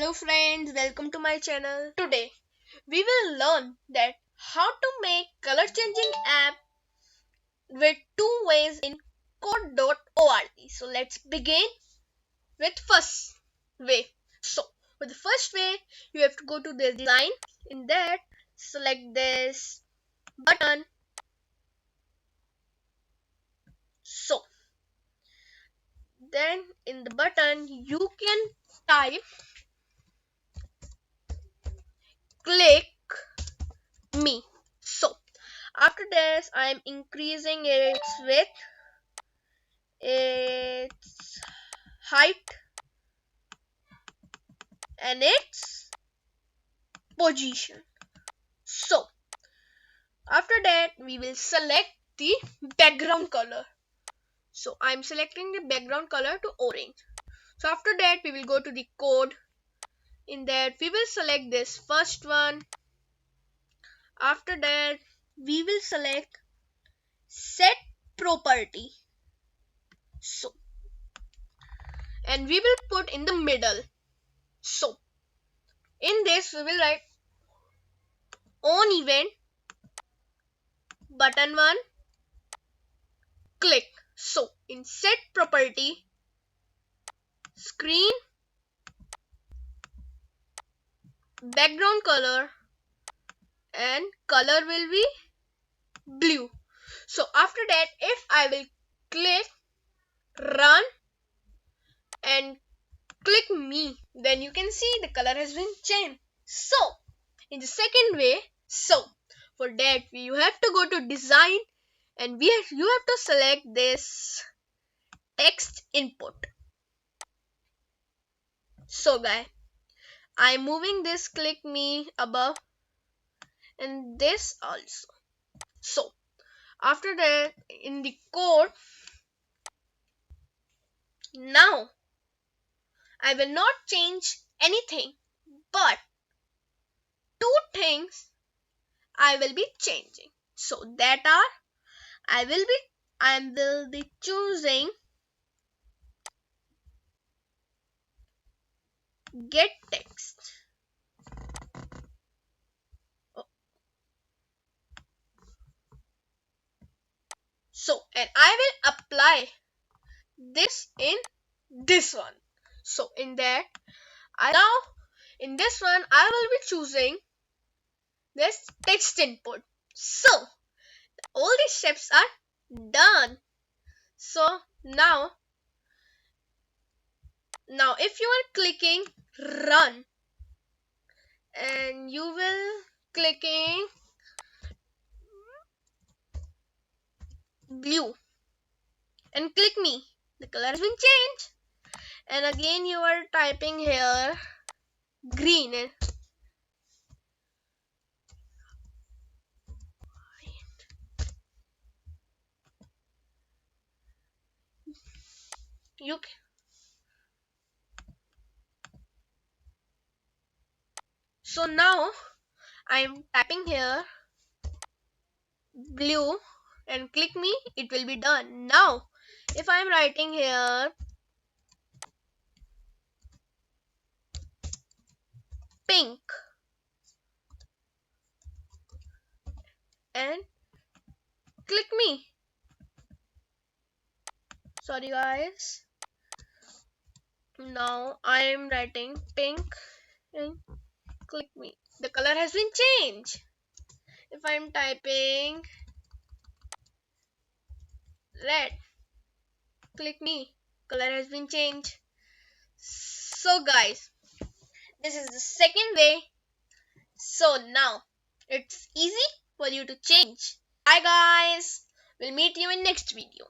Hello friends, welcome to my channel. Today we will learn that how to make color changing app with two ways in code.org. So let's begin with first way. So for the first way, you have to go to the design. In that, select this button. So then in the button you can type click me. So after this I am increasing its width, its height, and its position. So after that we will select the background color. So I'm selecting the background color to orange. So after that we will go to the code. In that we will select this first one. After that we will select set property. So and we will put in the middle. So in this we will write on event button 1 click. So in set property screen background color and color will be blue. So after that if I will click run and click me, then you can see the color has been changed. So in the second way, so for that you have to go to design and you have to select this text input. So guys, I'm moving this click me above and this also. So after that in the code, now I will not change anything, but two things I will be changing. So that are I will be choosing get text. Oh. So and I will apply this in this one. So in that now in this one I will be choosing this text input. So all these steps are done. So now if you are clicking run and you will clicking blue and click me, the color has been changed. And again you are typing here green and you so now I'm typing here blue and click me, it will be done. Now if I'm writing here pink and click me, sorry guys, now I'm writing pink and click me, the color has been changed. If I'm typing red, click me, color has been changed. So guys, this is the second way. So now it's easy for you to change. Bye guys, we'll meet you in next video.